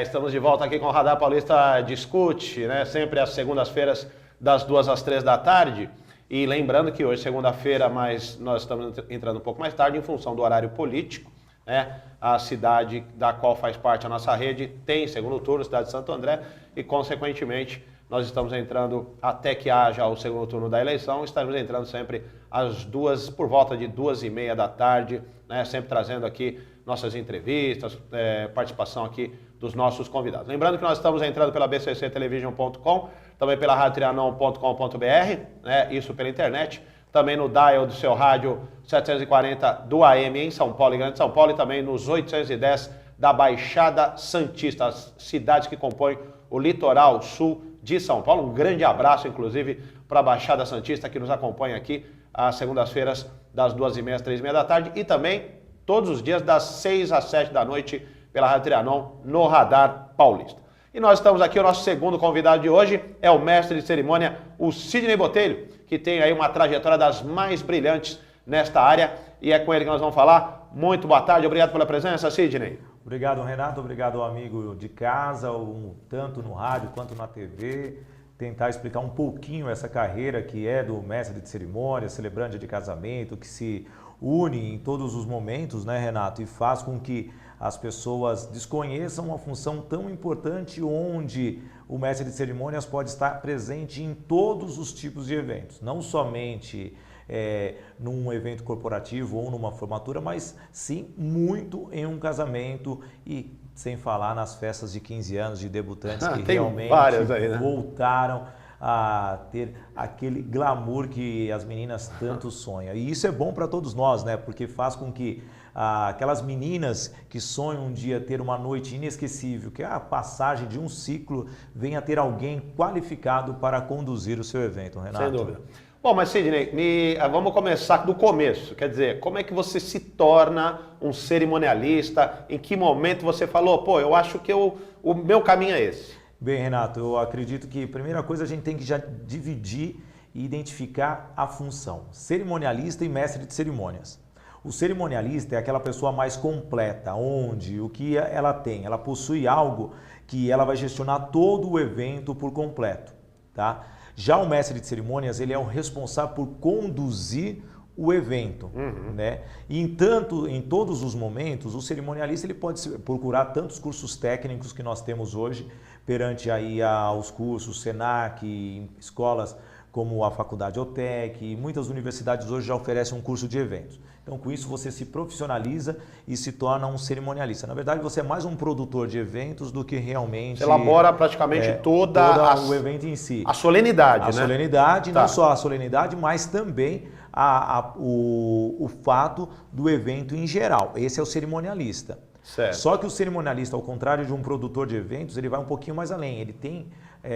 Estamos de volta aqui com o Radar Paulista Discute, né? Sempre às segundas-feiras, das 2 às 3 da tarde. E lembrando que hoje, segunda-feira, mas nós estamos entrando um pouco mais tarde em função do horário político, né? A cidade da qual faz parte a nossa rede tem segundo turno, cidade de Santo André, e consequentemente nós estamos entrando, até que haja o segundo turno da eleição, estaremos entrando sempre às por volta de 2h30 da tarde, né? Sempre trazendo aqui nossas entrevistas, participação aqui dos nossos convidados. Lembrando que nós estamos entrando pela bcctelevision.com, também pela radiotrianon.com.br, né? Isso pela internet, também no dial do seu rádio 740 do AM em São Paulo e Grande São Paulo, e também nos 810 da Baixada Santista, as cidades que compõem o litoral sul de São Paulo. Um grande abraço, inclusive, para a Baixada Santista, que nos acompanha aqui às segundas-feiras, das 2h30 às 3h30 da tarde, e também todos os dias, das 6 às 7 da noite, pela Rádio Trianon, no Radar Paulista. E nós estamos aqui, o nosso segundo convidado de hoje é o mestre de cerimônia, o Sidney Botelho, que tem aí uma trajetória das mais brilhantes nesta área, e é com ele que nós vamos falar. Muito boa tarde, obrigado pela presença, Sidney. Obrigado, Renato, obrigado, amigo de casa, tanto no rádio quanto na TV. Tentar explicar um pouquinho essa carreira que é do mestre de cerimônia, celebrante de casamento, que se une em todos os momentos, né, Renato, e faz com que as pessoas desconheçam uma função tão importante, onde o mestre de cerimônias pode estar presente em todos os tipos de eventos, não somente num evento corporativo ou numa formatura, mas sim muito em um casamento, e sem falar nas festas de 15 anos de debutantes que realmente aí, né? Voltaram a ter aquele glamour que as meninas tanto sonham. E isso é bom para todos nós, né? Porque faz com que aquelas meninas que sonham um dia ter uma noite inesquecível, que é a passagem de um ciclo, venha ter alguém qualificado para conduzir o seu evento, Renato. Sem dúvida. Bom, mas Sidney, vamos começar do começo. Quer dizer, como é que você se torna um cerimonialista? Em que momento você falou, pô, eu acho que o meu caminho é esse? Bem, Renato, eu acredito que a primeira coisa a gente tem que já dividir e identificar a função. Cerimonialista e mestre de cerimônias. O cerimonialista é aquela pessoa mais completa, onde o que ela tem? Ela possui algo que ela vai gestionar todo o evento por completo, tá? Já o mestre de cerimônias, ele é o responsável por conduzir o evento, né? E em todos os momentos, o cerimonialista ele pode procurar tantos cursos técnicos que nós temos hoje, perante aí aos cursos Senac, escolas como a Faculdade OTEC, e muitas universidades hoje já oferecem um curso de eventos. Então, com isso, você se profissionaliza e se torna um cerimonialista. Na verdade, você é mais um produtor de eventos do que realmente... Você elabora praticamente todo o evento em si. A solenidade, né? A solenidade, não só a solenidade, mas também o fato do evento em geral. Esse é o cerimonialista. Certo. Só que o cerimonialista, ao contrário de um produtor de eventos, ele vai um pouquinho mais além. Ele tem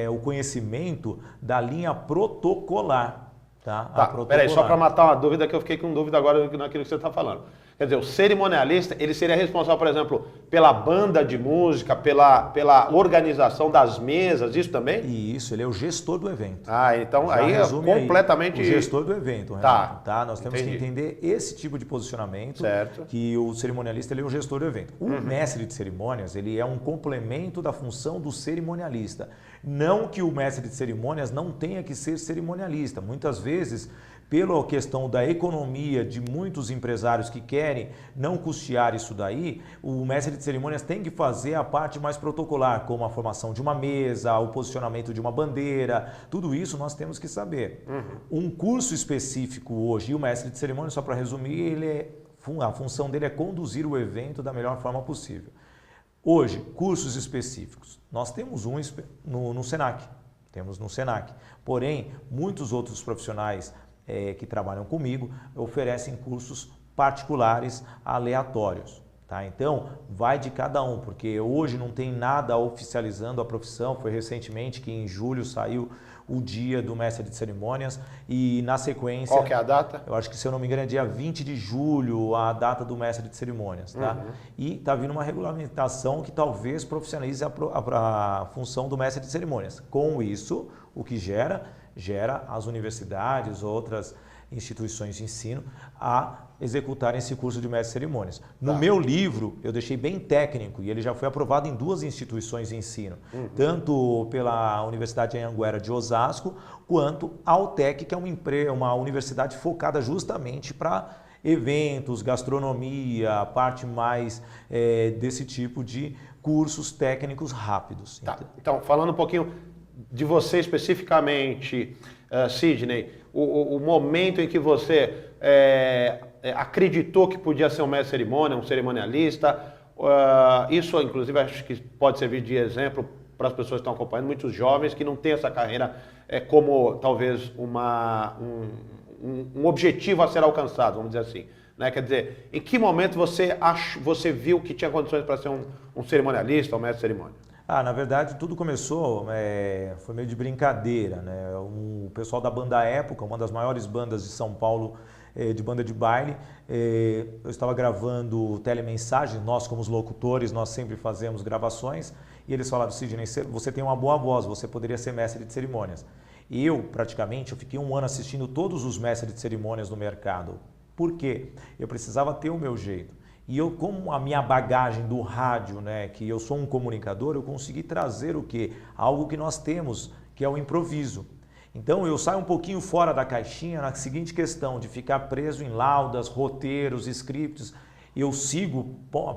o conhecimento da linha protocolar. Tá? Peraí, só para matar uma dúvida, que eu fiquei com dúvida agora naquilo que você está falando. Quer dizer, o cerimonialista, ele seria responsável, por exemplo, pela banda de música, pela organização das mesas, isso também? Isso, ele é o gestor do evento. Então já aí é completamente... o gestor do evento, Renato, tá? Nós temos que entender esse tipo de posicionamento, certo, que o cerimonialista ele é o gestor do evento. O mestre de cerimônias, ele é um complemento da função do cerimonialista. Não que o mestre de cerimônias não tenha que ser cerimonialista. Muitas vezes, pela questão da economia de muitos empresários que querem não custear isso daí, o mestre de cerimônias tem que fazer a parte mais protocolar, como a formação de uma mesa, o posicionamento de uma bandeira, tudo isso nós temos que saber. Um curso específico hoje, e o mestre de cerimônias, só para resumir, a função dele é conduzir o evento da melhor forma possível. Hoje, cursos específicos, nós temos um no Senac, porém, muitos outros profissionais que trabalham comigo oferecem cursos particulares aleatórios. Tá? Então, vai de cada um, porque hoje não tem nada oficializando a profissão. Foi recentemente que em julho saiu o dia do mestre de cerimônias e na sequência... Qual que é a data? Eu acho que, se eu não me engano, é dia 20 de julho a data do mestre de cerimônias. Tá? E está vindo uma regulamentação que talvez profissionalize a função do mestre de cerimônias. Com isso, o que gera as universidades, outras instituições de ensino a executarem esse curso de mestre de cerimônias. No meu livro, eu deixei bem técnico e ele já foi aprovado em 2 instituições de ensino, tanto pela Universidade Anhanguera de Osasco, quanto a UTEC, que é uma universidade focada justamente para eventos, gastronomia, a parte mais desse tipo de cursos técnicos rápidos. Tá. Então, falando um pouquinho de você especificamente, Sidney, o momento em que você acreditou que podia ser um mestre de cerimônia, um cerimonialista, isso inclusive acho que pode servir de exemplo para as pessoas que estão acompanhando, muitos jovens que não têm essa carreira como talvez um objetivo a ser alcançado, vamos dizer assim. Né? Quer dizer, em que momento você viu que tinha condições para ser um cerimonialista, um mestre de cerimônia? Na verdade, tudo começou, foi meio de brincadeira, né? O pessoal da banda Época, uma das maiores bandas de São Paulo, de banda de baile, eu estava gravando telemensagem, nós como os locutores, nós sempre fazemos gravações, e eles falaram: Sidney, você tem uma boa voz, você poderia ser mestre de cerimônias. E eu fiquei 1 ano assistindo todos os mestres de cerimônias no mercado. Por quê? Eu precisava ter o meu jeito. E eu, como a minha bagagem do rádio, né, que eu sou um comunicador, eu consegui trazer o quê? Algo que nós temos, que é o improviso. Então eu saio um pouquinho fora da caixinha na seguinte questão, de ficar preso em laudas, roteiros, scripts. Eu sigo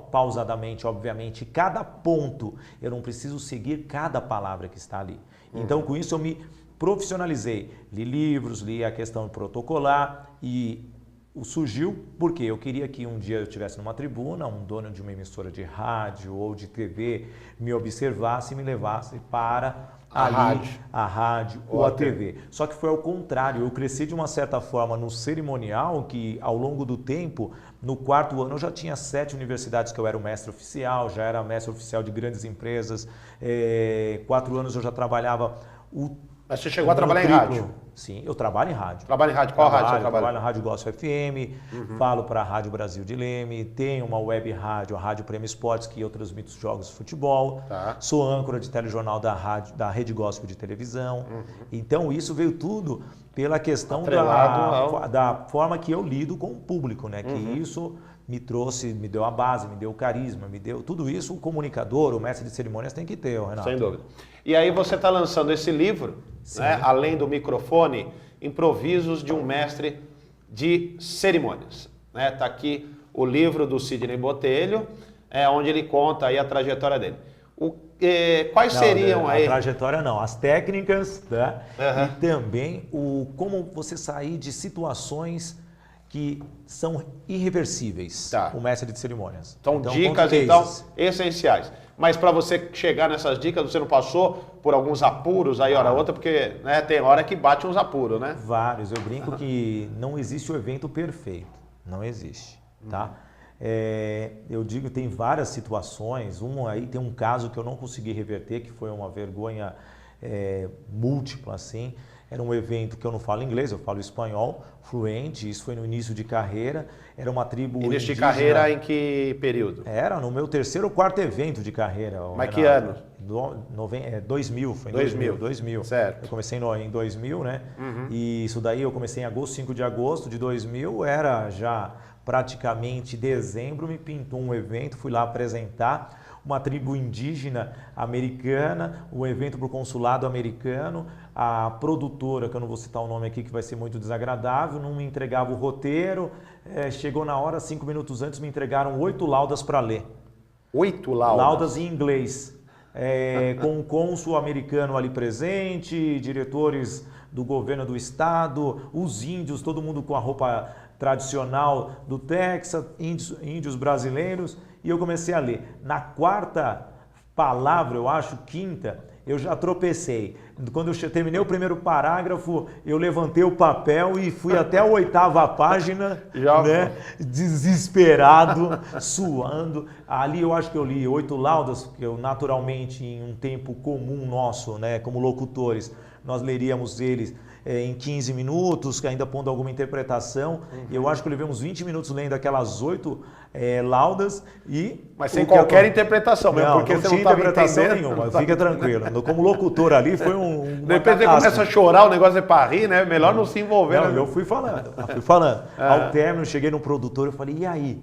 pausadamente, obviamente, cada ponto. Eu não preciso seguir cada palavra que está ali. Então com isso eu me profissionalizei. Li livros, li a questão protocolar e surgiu porque eu queria que um dia eu estivesse numa tribuna, um dono de uma emissora de rádio ou de TV me observasse e me levasse para a rádio ou a TV. Só que foi ao contrário, eu cresci de uma certa forma no cerimonial que ao longo do tempo, no 4º ano eu já tinha 7 universidades que eu era o mestre oficial, já era mestre oficial de grandes empresas, 4 anos eu já trabalhava Mas você chegou a trabalhar em rádio? Sim, eu trabalho em rádio. Trabalho em rádio? Qual rádio você trabalha? Trabalho na Rádio Gospel FM, falo para a Rádio Brasil de Leme, tenho uma web rádio, a Rádio Prêmio Esportes, que eu transmito os jogos de futebol. Tá. Sou âncora de telejornal da Rede Gospel de televisão. Então isso veio tudo pela questão da forma que eu lido com o público, né? Que isso me trouxe, me deu a base, me deu o carisma, me deu tudo isso. O comunicador, o mestre de cerimônias tem que ter, Renato. Sem dúvida. E aí você está lançando esse livro, né, além do microfone, Improvisos de um Mestre de Cerimônias. Tá aqui o livro do Sidney Botelho, onde ele conta aí a trajetória dele. Quais seriam aí? A trajetória não, as técnicas, né? E também como você sair de situações que são irreversíveis, o mestre de cerimônias. Então dicas essenciais. Mas para você chegar nessas dicas, você não passou por alguns apuros aí, hora outra, porque tem hora que bate uns apuros, né? Vários. Eu brinco que não existe o evento perfeito. Não existe, tá? Eu digo, tem várias situações. Tem um caso que eu não consegui reverter, que foi uma vergonha múltipla, assim. Era um evento que eu não falo inglês, eu falo espanhol, fluente, isso foi no início de carreira, era uma tribo indígena. Início de carreira em que período? Era no meu 3º ou 4º evento de carreira. Mas que ano? 2000, foi em 2000. Certo. Eu comecei em 2000, né? E isso daí eu comecei em agosto, 5 de agosto de 2000, era já praticamente dezembro, me pintou um evento, fui lá apresentar uma tribo indígena americana, o evento para o consulado americano, a produtora, que eu não vou citar o nome aqui, que vai ser muito desagradável, não me entregava o roteiro, chegou na hora, 5 minutos antes, me entregaram 8 laudas para ler. 8 laudas? Laudas em inglês, com o cônsul americano ali presente, diretores do governo do estado, os índios, todo mundo com a roupa tradicional do Texas, índios brasileiros, e eu comecei a ler. Na 4ª palavra, eu acho, 5ª, eu já tropecei. Quando eu terminei o 1º parágrafo, eu levantei o papel e fui até a 8ª página, né, desesperado, suando. Ali eu acho que eu li 8 laudas, que eu naturalmente, em um tempo comum nosso, né, como locutores, nós leríamos eles em 15 minutos, ainda pondo alguma interpretação. Eu acho que eu levei uns 20 minutos lendo aquelas 8 laudas e... Mas sem qualquer interpretação mesmo, porque não você tinha não estava interpretação entendendo. nenhuma, fica tranquilo. Como locutor ali foi De repente você começa a chorar, o negócio é para rir, né? Melhor não se envolver. Não, eu fui falando. Ao término, eu cheguei no produtor, eu falei, e aí?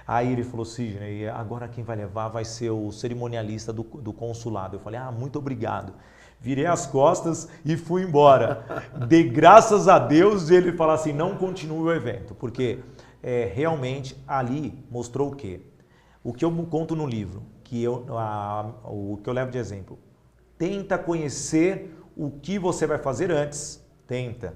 Aí ele falou, Sidney, agora quem vai levar vai ser o cerimonialista do consulado. Eu falei, muito obrigado. Virei as costas e fui embora. Dei graças a Deus de ele falar assim, não continue o evento, porque realmente ali mostrou o quê? O que eu conto no livro, o que eu levo de exemplo. Tenta conhecer o que você vai fazer antes. Tenta.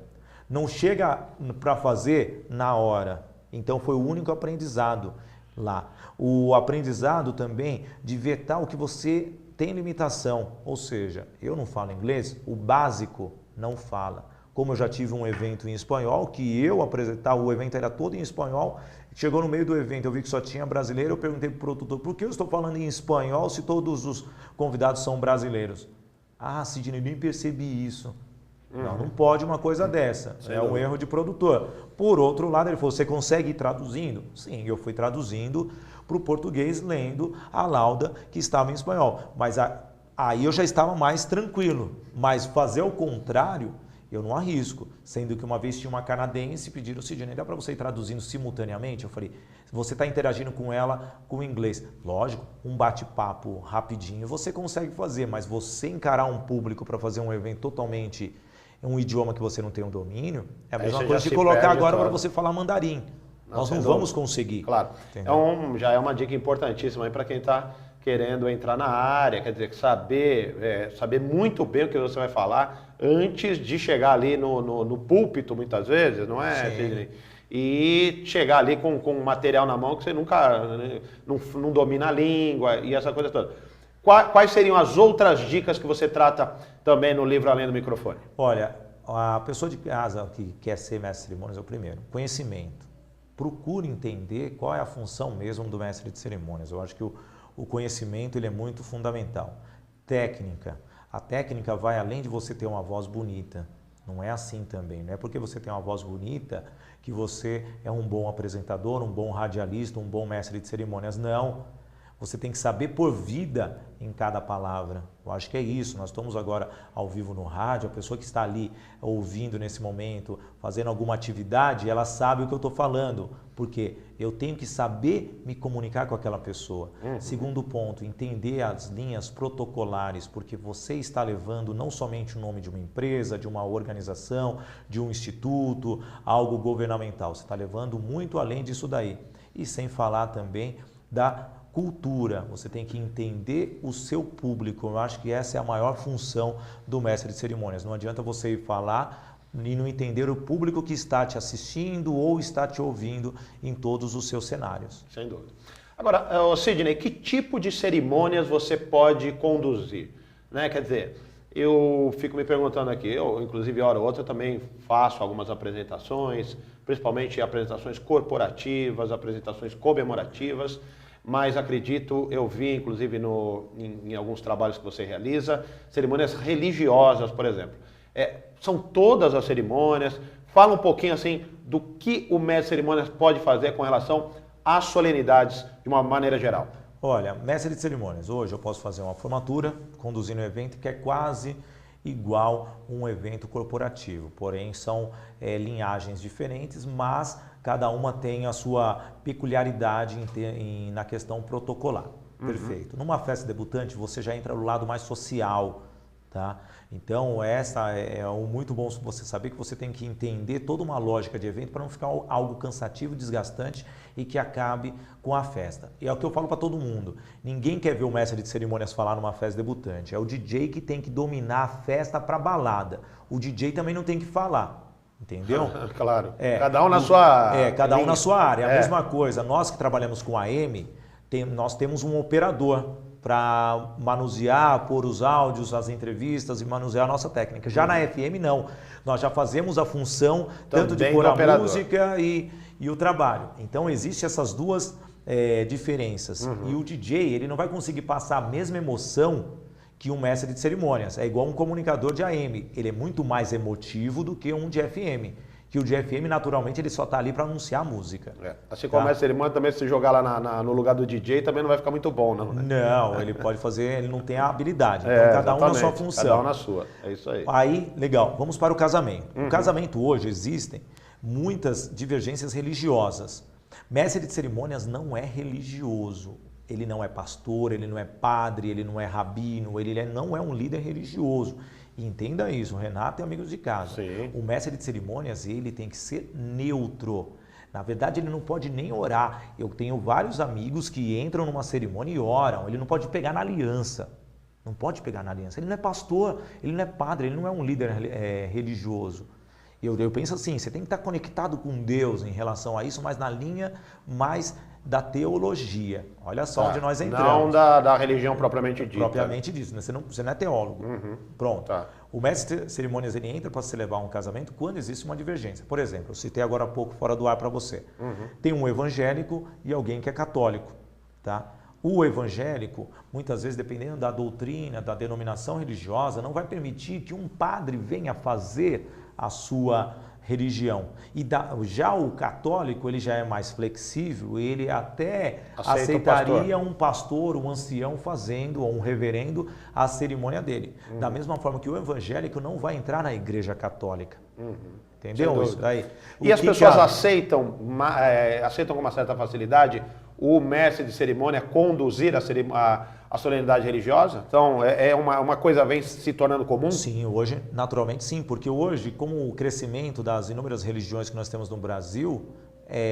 Não chega para fazer na hora. Então foi o único aprendizado lá. O aprendizado também de vetar o que você tem limitação. Ou seja, eu não falo inglês, o básico não fala. Como eu já tive um evento em espanhol, que eu apresentava, o evento era todo em espanhol, chegou no meio do evento, eu vi que só tinha brasileiro, eu perguntei para o produtor, por que eu estou falando em espanhol se todos os convidados são brasileiros? Sidney, nem percebi isso. Não pode uma coisa dessa, é um erro de produtor. Por outro lado, ele falou, você consegue ir traduzindo? Sim, eu fui traduzindo para o português, lendo a lauda que estava em espanhol. Mas aí eu já estava mais tranquilo, mas fazer o contrário, eu não arrisco. Sendo que uma vez tinha uma canadense, pediram, Sidney, dá para você ir traduzindo simultaneamente? Eu falei, você está interagindo com ela com inglês. Lógico, um bate-papo rapidinho você consegue fazer, mas você encarar um público para fazer um evento totalmente um idioma que você não tem um domínio, é a mesma coisa de colocar agora para você falar mandarim. Nós não vamos conseguir. Claro. Já é uma dica importantíssima aí para quem está querendo entrar na área, quer dizer, saber muito bem o que você vai falar antes de chegar ali no púlpito, muitas vezes, não é, Sidney? E chegar ali com material na mão que você nunca, não domina a língua e essa coisa toda. Quais seriam as outras dicas que você trata também no livro Além do Microfone? Olha, a pessoa de casa que quer ser mestre de cerimônias é o primeiro. Conhecimento. Procure entender qual é a função mesmo do mestre de cerimônias. Eu acho que o conhecimento ele é muito fundamental. Técnica. A técnica vai além de você ter uma voz bonita. Não é assim também. Não é porque você tem uma voz bonita que você é um bom apresentador, um bom radialista, um bom mestre de cerimônias. Não. Você tem que saber pôr vida em cada palavra. Eu acho que é isso. Nós estamos agora ao vivo no rádio, a pessoa que está ali ouvindo nesse momento, fazendo alguma atividade, ela sabe o que eu estou falando, porque eu tenho que saber me comunicar com aquela pessoa. Segundo ponto, entender as linhas protocolares, porque você está levando não somente o nome de uma empresa, de uma organização, de um instituto, algo governamental. Você está levando muito além disso daí. E sem falar também da cultura, você tem que entender o seu público. Eu acho que essa é a maior função do mestre de cerimônias. Não adianta você ir falar e não entender o público que está te assistindo ou está te ouvindo em todos os seus cenários. Sem dúvida. Agora, Sidney, que tipo de cerimônias você pode conduzir? Né? Quer dizer, eu fico me perguntando aqui, eu inclusive hora ou outra também faço algumas apresentações, principalmente apresentações corporativas, apresentações comemorativas, mas acredito, eu vi inclusive em alguns trabalhos que você realiza, cerimônias religiosas, por exemplo. São todas as cerimônias? Fala um pouquinho assim do que o mestre de cerimônias pode fazer com relação às solenidades de uma maneira geral. Olha, mestre de cerimônias, hoje eu posso fazer uma formatura, conduzindo um evento que é quase igual um evento corporativo, porém são linhagens diferentes, mas cada uma tem a sua peculiaridade na questão protocolar. Perfeito. Numa festa debutante você já entra no lado mais social, tá? Então essa é muito bom você saber que você tem que entender toda uma lógica de evento para não ficar algo cansativo, desgastante e que acabe com a festa. E é o que eu falo para todo mundo. Ninguém quer ver o mestre de cerimônias falar numa festa debutante. É o DJ que tem que dominar a festa para balada. O DJ também não tem que falar. Entendeu? Claro. Cada um na sua cada um linha. na sua área. É a mesma coisa. Nós que trabalhamos com AM, nós temos um operador para manusear, pôr os áudios, as entrevistas e manusear a nossa técnica. Já na FM não. Nós já fazemos a função tanto de pôr a música e o trabalho. Então existem essas duas diferenças. E o DJ ele não vai conseguir passar a mesma emoção que um mestre de cerimônias. É igual um comunicador de AM. Ele é muito mais emotivo do que um de FM. Que o de FM, naturalmente, ele só está ali para anunciar a música. Assim como a cerimônia também, se jogar lá no lugar do DJ, também não vai ficar muito bom, não, né? Não, ele pode fazer, ele não tem a habilidade. Então, cada um na sua função. Cada um na sua, é isso aí. Aí, legal, vamos para o casamento. O casamento hoje existem muitas divergências religiosas. Mestre de cerimônias não é religioso. Ele não é pastor, ele não é padre, ele não é rabino, ele não é um líder religioso. Entenda isso, o Renato é amigos de casa. Sim. O mestre de cerimônias, ele tem que ser neutro. Na verdade, ele não pode nem orar. Eu tenho vários amigos que entram numa cerimônia e oram. Ele não pode pegar na aliança. Não pode pegar na aliança. Ele não é pastor, ele não é padre, ele não é um líder religioso. Eu penso assim, você tem que estar conectado com Deus em relação a isso, mas na linha mais da teologia. Olha só onde nós entramos. Não da religião propriamente dita. Propriamente disso, né? Você não é teólogo. Pronto. Tá. O mestre de cerimônias, ele entra para celebrar um casamento quando existe uma divergência. Por exemplo, eu citei agora há pouco fora do ar para você. Tem um evangélico e alguém que é católico. Tá? O evangélico, muitas vezes, dependendo da doutrina, da denominação religiosa, não vai permitir que um padre venha fazer a sua religião. E já o católico, ele já é mais flexível, ele até aceitaria um pastor, um ancião fazendo, ou um reverendo, a cerimônia dele. Da mesma forma que o evangélico não vai entrar na igreja católica. Entendeu isso daí? E as pessoas aceitam com uma certa facilidade o mestre de cerimônia conduzir a solenidade religiosa? Então, uma coisa vem se tornando comum? Sim, hoje, naturalmente sim, porque hoje, como o crescimento das inúmeras religiões que nós temos no Brasil,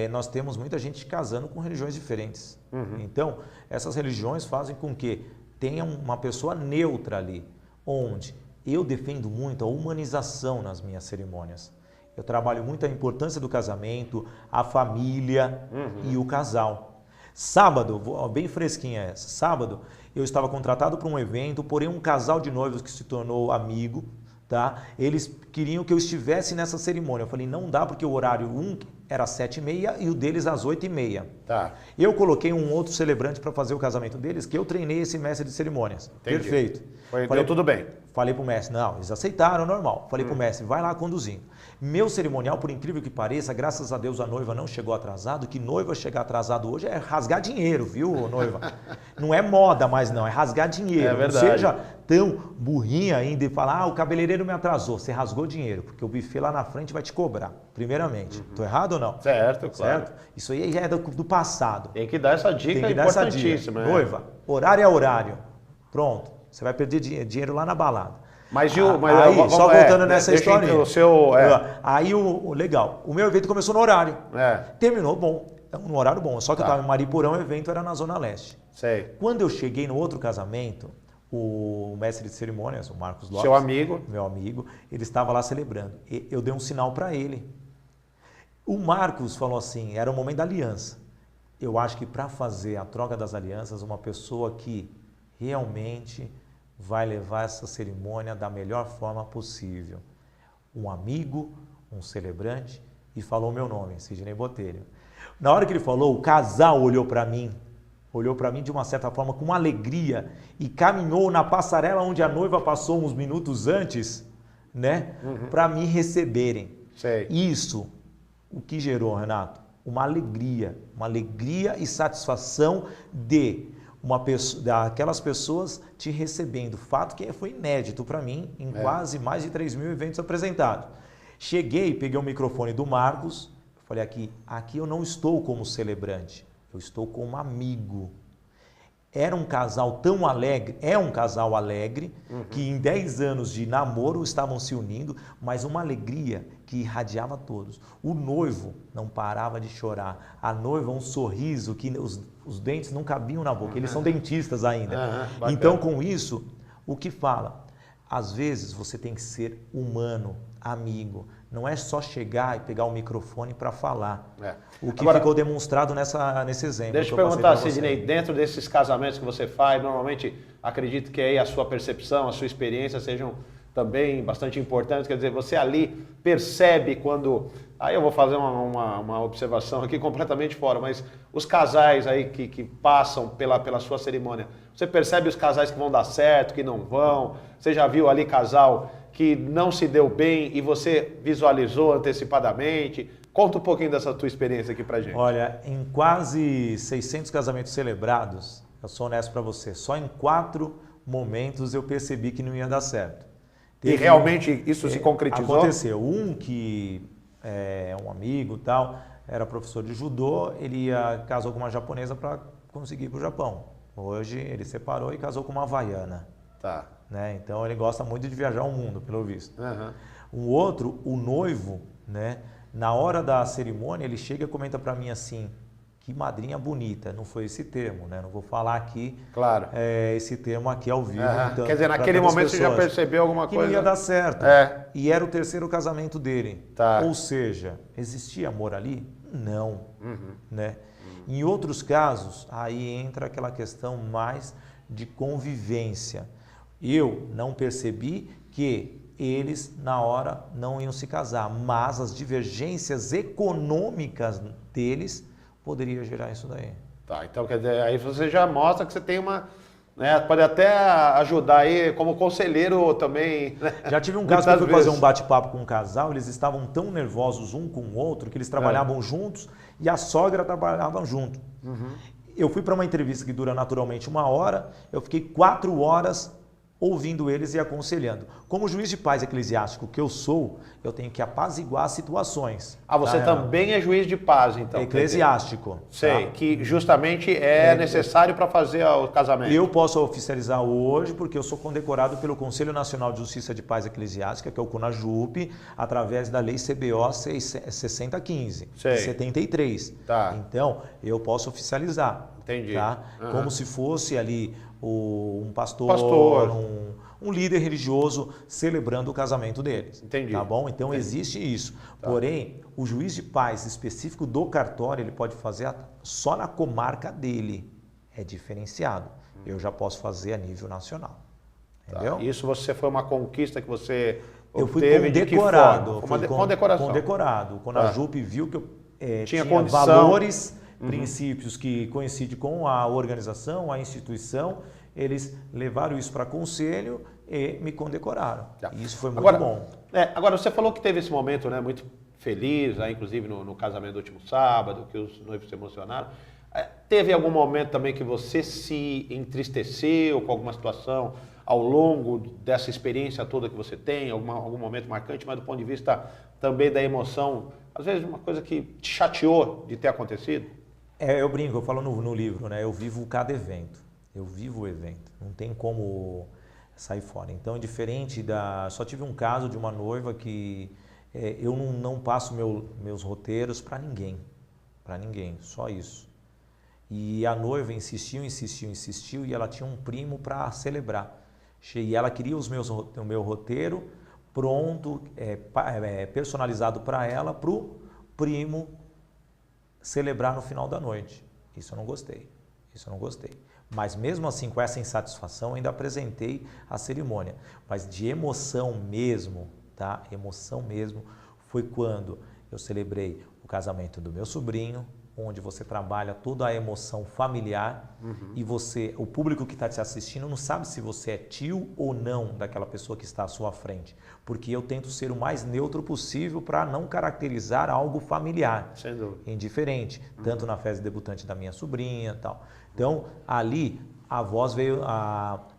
nós temos muita gente casando com religiões diferentes. Então, essas religiões fazem com que tenha uma pessoa neutra ali, onde eu defendo muito a humanização nas minhas cerimônias. Eu trabalho muito a importância do casamento, a família e o casal. Sábado, bem fresquinha essa, sábado eu estava contratado para um evento, porém um casal de noivos que se tornou amigo, tá? Eles queriam que eu estivesse nessa cerimônia. Eu falei, não dá porque o horário era às 7h30 e o deles às 8h30. Tá. Eu coloquei um outro celebrante para fazer o casamento deles, que eu treinei esse mestre de cerimônias. Entendi. Perfeito. Deu tudo bem. Falei pro mestre, não, eles aceitaram, normal. Falei pro mestre, vai lá conduzindo. Meu cerimonial, por incrível que pareça, graças a Deus a noiva não chegou atrasado, que noiva chegar atrasado hoje é rasgar dinheiro, viu, noiva? Não é moda mais não, é rasgar dinheiro. É verdade. Não seja tão burrinha ainda e falar, o cabeleireiro me atrasou. Você rasgou dinheiro, porque o buffet lá na frente vai te cobrar, primeiramente. Tô errado ou não? Certo, claro. Certo? Isso aí já é do passado. Tem que dar essa dica importantíssima. Noiva, horário é horário. Pronto, você vai perder dinheiro lá na balada. Mas só voltando nessa história. Aí legal. O meu evento começou no horário. Terminou bom, no horário bom. Só que eu estava em Mariporã, o evento era na Zona Leste. Sei. Quando eu cheguei no outro casamento, o mestre de cerimônias, o Marcos Lopes, seu amigo, meu amigo, ele estava lá celebrando. Eu dei um sinal para ele. O Marcos falou assim, era o momento da aliança. Eu acho que para fazer a troca das alianças, uma pessoa que realmente vai levar essa cerimônia da melhor forma possível. Um amigo, um celebrante, e falou meu nome, Sidney Botelho. Na hora que ele falou, o casal olhou para mim de uma certa forma com alegria e caminhou na passarela onde a noiva passou uns minutos antes, né, para me receberem. Sei. Isso, o que gerou, Renato? Uma alegria e satisfação de daquelas pessoas te recebendo. Fato que foi inédito para mim em quase mais de 3.000 eventos apresentados. Cheguei, peguei o microfone do Marcos, falei aqui eu não estou como celebrante, eu estou como amigo. Era um casal tão alegre, é um casal alegre, que em 10 anos de namoro estavam se unindo, mas uma alegria que irradiava a todos. O noivo não parava de chorar, a noiva um sorriso que os dentes não cabiam na boca, eles são dentistas ainda. Então com isso, o que fala? Às vezes você tem que ser humano, amigo, não é só chegar e pegar o microfone para falar. O que ficou demonstrado nesse exemplo. Deixa eu perguntar, Sidney, dentro desses casamentos que você faz, normalmente acredito que aí a sua percepção, a sua experiência sejam também bastante importantes. Quer dizer, você ali percebe quando aí eu vou fazer uma observação aqui completamente fora, mas os casais aí que passam pela sua cerimônia, você percebe os casais que vão dar certo, que não vão? Você já viu ali casal que não se deu bem e você visualizou antecipadamente? Conta um pouquinho dessa tua experiência aqui pra gente. Olha, em quase 600 casamentos celebrados, eu sou honesto para você, só em 4 momentos eu percebi que não ia dar certo. E realmente isso se concretizou? Aconteceu. Um que é um amigo e tal, era professor de judô, ele casou com uma japonesa para conseguir ir para o Japão. Hoje ele separou e casou com uma havaiana. Tá. Né? Então ele gosta muito de viajar o mundo, pelo visto. Uhum. Um outro, o noivo, né? Na hora da cerimônia, ele chega e comenta para mim assim, que madrinha bonita. Não foi esse termo, né? Não vou falar aqui claro. Esse termo aqui ao vivo. Uhum. Então, quer dizer, naquele momento você já percebeu alguma coisa? Que não ia dar certo. É. E era o 3º casamento dele. Tá. Ou seja, existia amor ali? Não. Né? Em outros casos, aí entra aquela questão mais de convivência. Eu não percebi que eles, na hora, não iam se casar, mas as divergências econômicas deles poderiam gerar isso daí. Tá, então quer dizer, aí você já mostra que você tem uma... Né, pode até ajudar aí como conselheiro também. Né? Já tive um caso que eu fui fazer um bate-papo com um casal, eles estavam tão nervosos um com o outro que eles trabalhavam juntos e a sogra trabalhava junto. Eu fui para uma entrevista que dura naturalmente 1 hora, eu fiquei 4 horas ouvindo eles e aconselhando. Como juiz de paz eclesiástico que eu sou, eu tenho que apaziguar situações. Ah, você também é juiz de paz, então? Eclesiástico. Sei, tá? que justamente é necessário para fazer o casamento. Eu posso oficializar hoje porque eu sou condecorado pelo Conselho Nacional de Justiça de Paz Eclesiástica, que é o CONAJUP, através da Lei CBO 6015, de 73. Tá. Então, eu posso oficializar. Entendi. Tá? Como se fosse ali um pastor. Um líder religioso celebrando o casamento deles. Entendi. Tá bom? Então Entendi. existe isso. Tá. Porém, o juiz de paz específico do cartório, ele pode fazer só na comarca dele. É diferenciado. Eu já posso fazer a nível nacional. Entendeu? Tá. Isso foi uma conquista que você eu fui obteve condecorado. De que forma? Condecoração. Condecorado. Quando a JUP viu que eu tinha condição. valores, princípios que coincidem com a organização, a instituição, eles levaram isso para conselho e me condecoraram. Tá. E isso foi muito bom. Agora, você falou que teve esse momento, né, muito feliz, inclusive no casamento do último sábado, que os noivos se emocionaram. Teve algum momento também que você se entristeceu com alguma situação ao longo dessa experiência toda que você tem, algum momento marcante, mas do ponto de vista também da emoção, às vezes uma coisa que te chateou de ter acontecido? Eu brinco, eu falo no livro, né? Eu vivo cada evento. Eu vivo o evento. Não tem como sair fora. Então, diferente da... Só tive um caso de uma noiva que eu não passo meus roteiros para ninguém. Para ninguém, só isso. E a noiva insistiu e ela tinha um primo para celebrar. E ela queria o meu roteiro pronto, personalizado para ela, para o primo celebrar no final da noite. Isso eu não gostei. Mas mesmo assim, com essa insatisfação, ainda apresentei a cerimônia. Mas de emoção mesmo, tá? Emoção mesmo, foi quando eu celebrei o casamento do meu sobrinho, onde você trabalha toda a emoção familiar e o público que está te assistindo não sabe se você é tio ou não daquela pessoa que está à sua frente, porque eu tento ser o mais neutro possível para não caracterizar algo familiar, sem dúvida, indiferente, tanto na festa debutante da minha sobrinha e tal. Então, ali, a voz veio,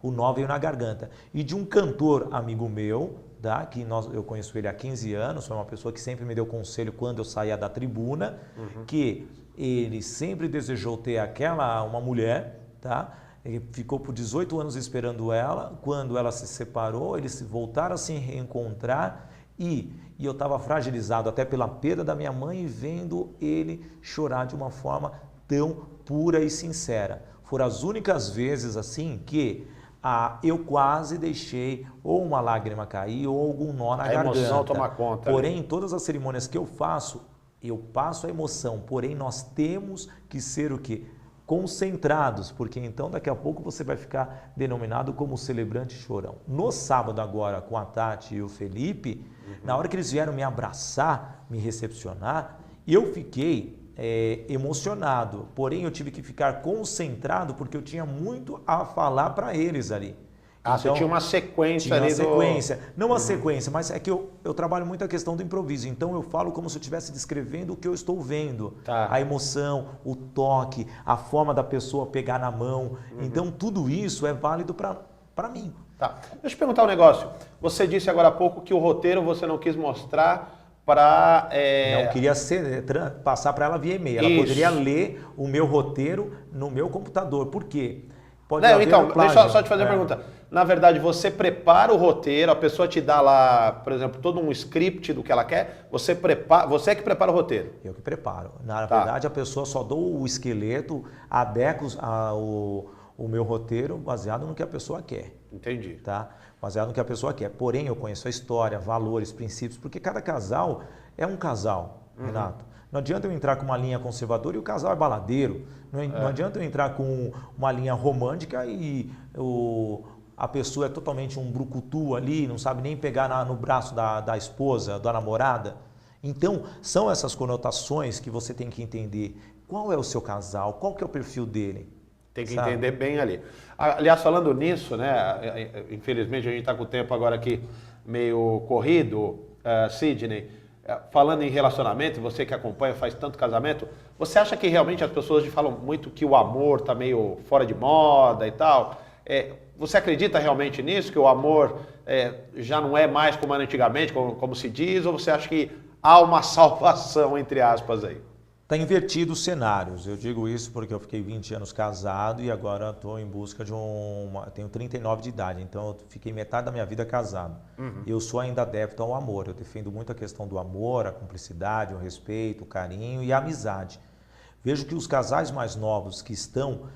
o nó veio na garganta. E de um cantor amigo meu, tá? Que eu conheço ele há 15 anos, foi uma pessoa que sempre me deu conselho quando eu saía da tribuna, que ele sempre desejou ter uma mulher, tá? Ele ficou por 18 anos esperando ela, quando ela se separou, eles voltaram a se reencontrar e eu estava fragilizado até pela perda da minha mãe e vendo ele chorar de uma forma tão pura e sincera. Foram as únicas vezes assim que eu quase deixei ou uma lágrima cair ou algum nó na garganta. A emoção toma conta. Porém, em todas as cerimônias que eu passo a emoção. Porém, nós temos que ser o quê? Concentrados, porque então daqui a pouco você vai ficar denominado como celebrante chorão. No sábado agora, com a Tati e o Felipe, Na hora que eles vieram me abraçar, me recepcionar, eu fiquei emocionado. Porém, eu tive que ficar concentrado porque eu tinha muito a falar para eles ali. Ah, então, você tinha uma sequência ali Não uma sequência, mas é que eu trabalho muito a questão do improviso. Então eu falo como se eu estivesse descrevendo o que eu estou vendo. Tá. A emoção, o toque, a forma da pessoa pegar na mão. Então tudo isso é válido para mim. Tá. Deixa eu te perguntar um negócio. Você disse agora há pouco que o roteiro você não quis mostrar para... Não queria passar para ela via e-mail. Ela poderia ler o meu roteiro no meu computador. Por quê? Não, então, deixa eu só te fazer uma pergunta. Na verdade, você prepara o roteiro, a pessoa te dá lá, por exemplo, todo um script do que ela quer, você é que prepara o roteiro? Eu que preparo. Na verdade, a pessoa só dou o esqueleto, adequo o meu roteiro baseado no que a pessoa quer. Entendi. Tá? Baseado no que a pessoa quer. Porém, eu conheço a história, valores, princípios, porque cada casal é um casal, Renato. Não adianta eu entrar com uma linha conservadora e o casal é baladeiro. Não adianta eu entrar com uma linha romântica e a pessoa é totalmente um brucutu ali, não sabe nem pegar no braço da esposa, da namorada. Então, são essas conotações que você tem que entender. Qual é o seu casal? Qual que é o perfil dele? Tem que entender bem ali. Aliás, falando nisso, né? Infelizmente a gente está com o tempo agora aqui meio corrido, Sidney. Falando em relacionamento, você que acompanha, faz tanto casamento, você acha que realmente as pessoas falam muito que o amor está meio fora de moda e tal? Você acredita realmente nisso, que o amor já não é mais como era antigamente, como se diz, ou você acha que há uma salvação, entre aspas, aí? Está invertido os cenários. Eu digo isso porque eu fiquei 20 anos casado e agora estou em busca de tenho 39 de idade, então eu fiquei metade da minha vida casado. Eu sou ainda adepto ao amor. Eu defendo muito a questão do amor, a cumplicidade, o respeito, o carinho e a amizade. Vejo que os casais mais novos que estão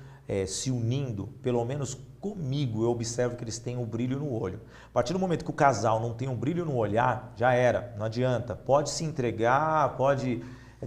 se unindo, pelo menos comigo, eu observo que eles têm um brilho no olho. A partir do momento que o casal não tem um brilho no olhar, já era, não adianta. Pode se entregar, pode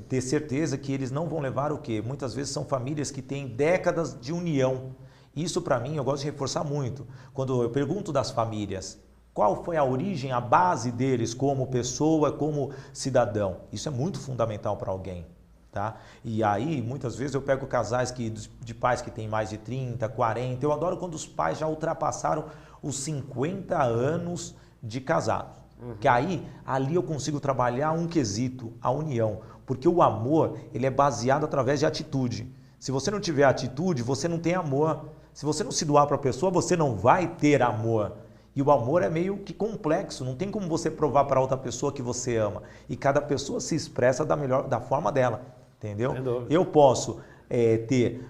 ter certeza que eles não vão levar o quê? Muitas vezes são famílias que têm décadas de união. Isso para mim eu gosto de reforçar muito. Quando eu pergunto das famílias, qual foi a origem, a base deles como pessoa, como cidadão? Isso é muito fundamental para alguém. Tá? E aí, muitas vezes eu pego casais de pais que têm mais de 30, 40. Eu adoro quando os pais já ultrapassaram os 50 anos de casados. Que aí, ali eu consigo trabalhar um quesito, a união. Porque o amor, ele é baseado através de atitude. Se você não tiver atitude, você não tem amor. Se você não se doar para a pessoa, você não vai ter amor. E o amor é meio que complexo, não tem como você provar para outra pessoa que você ama. E cada pessoa se expressa da forma dela, entendeu? Eu posso ter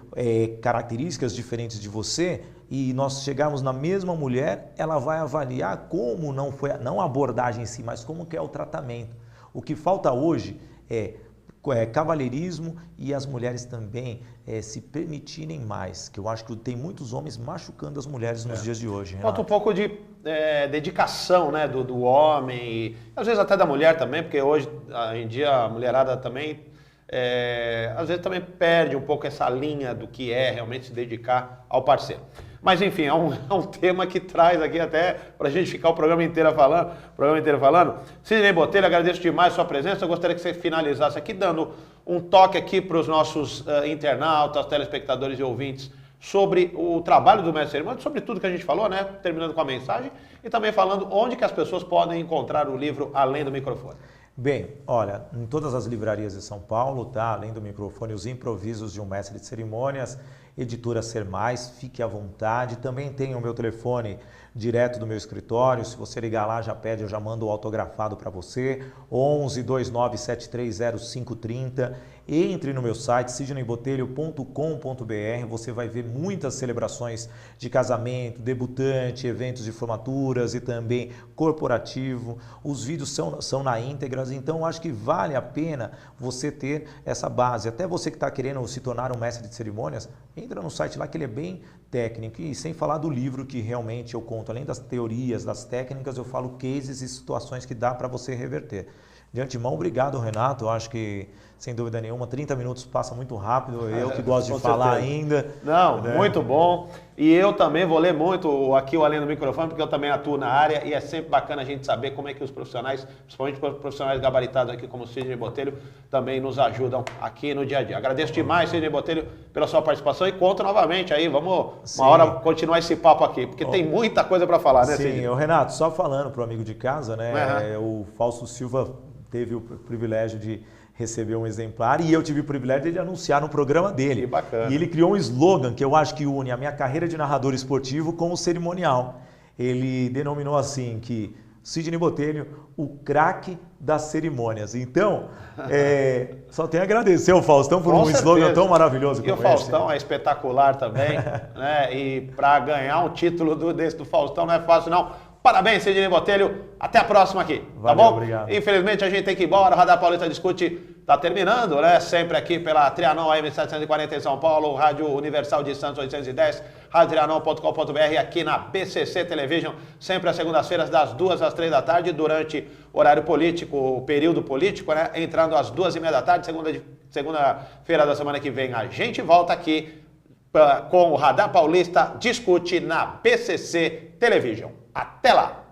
características diferentes de você e nós chegarmos na mesma mulher, ela vai avaliar como não a abordagem em si, mas como que é o tratamento. O que falta hoje é cavalheirismo e as mulheres também se permitirem mais, que eu acho que tem muitos homens machucando as mulheres nos dias de hoje. Falta um pouco de dedicação, né, do homem, e às vezes até da mulher também, porque hoje em dia a mulherada também às vezes também perde um pouco essa linha do que é realmente se dedicar ao parceiro. Mas enfim, é um tema que traz aqui até para a gente ficar o programa inteiro falando. Sidney Botelho, agradeço demais a sua presença. Eu gostaria que você finalizasse aqui dando um toque aqui para os nossos internautas, telespectadores e ouvintes sobre o trabalho do mestre cerimônia, sobre tudo que a gente falou, né? Terminando com a mensagem e também falando onde que as pessoas podem encontrar o livro Além do Microfone. Bem, olha, em todas as livrarias de São Paulo, tá? Além do Microfone, os improvisos de um mestre de cerimônias, editora Ser Mais, fique à vontade. Também tem o meu telefone direto do meu escritório, se você ligar lá, já pede, eu já mando o autografado para você, 11 29 730 530. Entre no meu site, sidneybotelho.com.br, você vai ver muitas celebrações de casamento, debutante, eventos de formaturas e também corporativo. Os vídeos são na íntegra, então acho que vale a pena você ter essa base. Até você que está querendo se tornar um mestre de cerimônias, entra no site lá que ele é bem técnico, e sem falar do livro que realmente eu conto, além das teorias, das técnicas, eu falo cases e situações que dá para você reverter. De antemão, obrigado, Renato. Eu acho que, sem dúvida nenhuma, 30 minutos passa muito rápido. Eu que gosto de falar ainda. Não, né? Muito bom. E eu também vou ler muito aqui o Além do Microfone, porque eu também atuo na área e é sempre bacana a gente saber como é que os profissionais, principalmente profissionais gabaritados aqui como o Sidney Botelho, também nos ajudam aqui no dia a dia. Agradeço demais, Sidney Botelho, pela sua participação e conto novamente aí, vamos uma hora continuar esse papo aqui, porque tem muita coisa para falar, né, Sidney? Sim, Renato, só falando para o amigo de casa, né, o Fausto Silva teve o privilégio de receber um exemplar e eu tive o privilégio de ele anunciar no programa dele. Que bacana. E ele criou um slogan que eu acho que une a minha carreira de narrador esportivo com o cerimonial. Ele denominou assim que Sidney Botelho, o craque das cerimônias. Então, só tenho a agradecer ao Faustão por um slogan tão maravilhoso como esse. E o Faustão é espetacular também, né? E para ganhar um título desse do Faustão não é fácil não. Parabéns, Sidney Botelho. Até a próxima aqui, Valeu, tá bom? Obrigado. Infelizmente a gente tem que ir embora. O Radar Paulista Discute tá terminando, né? Sempre aqui pela Trianon AM 740 em São Paulo, Rádio Universal de Santos 810, radiotrianon.com.br, aqui na BCC Television, sempre às segundas-feiras das 2 às 3 da tarde, durante o horário político, o período político, né? Entrando às 2h30 da tarde, segunda-feira da semana que vem, a gente volta aqui com o Radar Paulista Discute na BCC Television. Até lá!